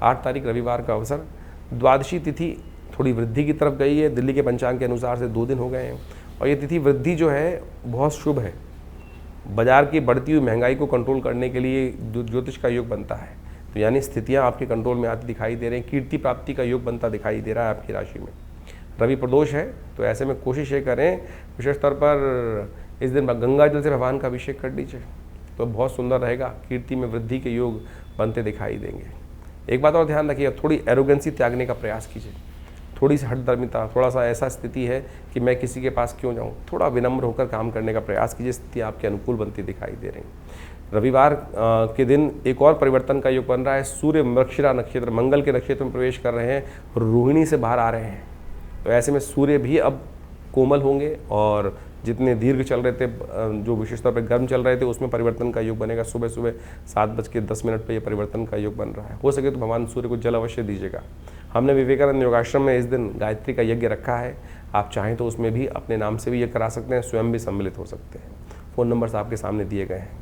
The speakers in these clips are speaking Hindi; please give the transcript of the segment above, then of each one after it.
8 तारीख रविवार का अवसर। द्वादशी तिथि थोड़ी वृद्धि की तरफ गई है, दिल्ली के पंचांग के अनुसार से 2 दिन हो गए हैं और ये तिथि वृद्धि जो है बहुत शुभ है। बाजार की बढ़ती हुई महंगाई को कंट्रोल करने के लिए ज्योतिष का योग बनता है, तो यानी स्थितियां आपके कंट्रोल में आती दिखाई दे रही हैं। कीर्ति प्राप्ति का योग बनता दिखाई दे रहा है आपकी राशि में। रवि प्रदोष है, तो ऐसे में कोशिश ये करें विशेष तौर पर इस दिन गंगा जल से भगवान का अभिषेक कर लीजिए, तो बहुत सुंदर रहेगा। कीर्ति में वृद्धि के योग बनते दिखाई देंगे। एक बात और ध्यान रखिए, थोड़ी एरोगेंसी त्यागने का प्रयास कीजिए, थोड़ी सी हठधर्मिता, थोड़ा सा ऐसा स्थिति है कि मैं किसी के पास क्यों जाऊं, थोड़ा विनम्र होकर काम करने का प्रयास कीजिए। स्थिति आपके अनुकूल बनती दिखाई दे रही है। रविवार के दिन एक और परिवर्तन का योग बन रहा है। सूर्य मृगशिरा नक्षत्र मंगल के नक्षत्र में प्रवेश कर रहे हैं, रोहिणी से बाहर आ रहे हैं, तो ऐसे में सूर्य भी अब कोमल होंगे और जितने दीर्घ चल रहे थे, जो विशेष तौर पर गर्म चल रहे थे, उसमें परिवर्तन का योग बनेगा। सुबह सुबह 7:10 पर यह परिवर्तन का योग बन रहा है। हो सके तो भगवान सूर्य को जल अवश्य दीजिएगा। हमने विवेकानंद योगाश्रम में इस दिन गायत्री का यज्ञ रखा है, आप चाहें तो उसमें भी अपने नाम से भी ये करा सकते हैं, स्वयं भी सम्मिलित हो सकते हैं। फ़ोन नंबर्स आपके सामने दिए गए हैं।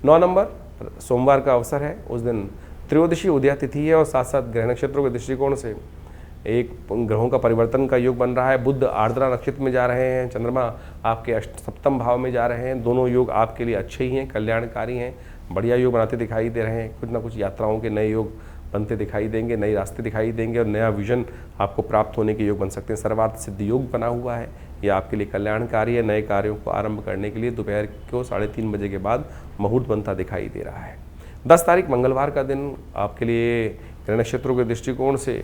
9 नंबर सोमवार का अवसर है, उस दिन त्रयोदशी उदया तिथि है और साथ साथ ग्रह नक्षत्रों के दृष्टिकोण से एक ग्रहों का परिवर्तन का योग बन रहा है। बुध आर्द्रा नक्षत्र में जा रहे हैं, चंद्रमा आपके सप्तम भाव में जा रहे हैं। दोनों योग आपके लिए अच्छे ही हैं, कल्याणकारी हैं, बढ़िया योग बनाते दिखाई दे रहे हैं। कुछ ना कुछ यात्राओं के नए योग बनते दिखाई देंगे, नए रास्ते दिखाई देंगे और नया विजन आपको प्राप्त होने के योग बन सकते हैं। सर्वार्थ सिद्ध योग बना हुआ है, ये आपके लिए कल्याणकारी है। नए कार्यों को आरंभ करने के लिए दोपहर को 3:30 बजे के बाद मुहूर्त बनता दिखाई दे रहा है। 10 तारीख मंगलवार का दिन आपके लिए ग्रह नक्षत्रों के दृष्टिकोण से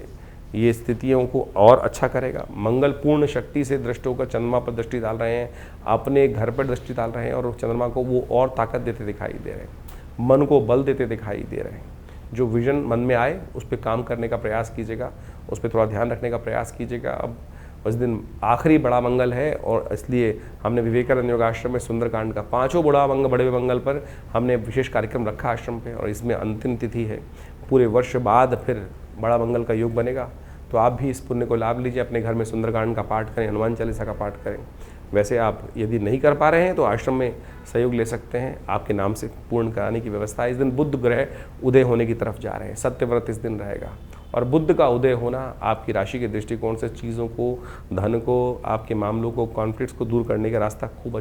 ये स्थितियों को और अच्छा करेगा। मंगल पूर्ण शक्ति से दृष्ट होकर चंद्रमा पर दृष्टि डाल रहे हैं, अपने घर पर दृष्टि डाल रहे हैं और चंद्रमा को वो और ताकत देते दिखाई दे रहे हैं, मन को बल देते दिखाई दे रहे हैं। जो विजन मन में आए उस पर काम करने का प्रयास कीजिएगा, उस पर थोड़ा ध्यान रखने का प्रयास कीजिएगा। अब उस दिन आखिरी बड़ा मंगल है और इसलिए हमने विवेकानंद योगाश्रम में सुंदरकांड का 5वां बड़े मंगल पर हमने विशेष कार्यक्रम रखा आश्रम पे और इसमें अंतिम तिथि है। पूरे वर्ष बाद फिर बड़ा मंगल का योग बनेगा, तो आप भी इस पुण्य को लाभ लीजिए। अपने घर में सुंदरकांड का पाठ करें, हनुमान चालीसा का पाठ करें। वैसे आप यदि नहीं कर पा रहे हैं तो आश्रम में सहयोग ले सकते हैं, आपके नाम से पूर्ण कराने की व्यवस्था है। इस दिन बुध ग्रह उदय होने की तरफ जा रहे हैं, सत्यव्रत इस दिन रहेगा और बुध का उदय होना आपकी राशि के दृष्टिकोण से चीज़ों को, धन को, आपके मामलों को, कॉन्फ्लिक्ट्स को दूर करने का रास्ता खूब अच्छा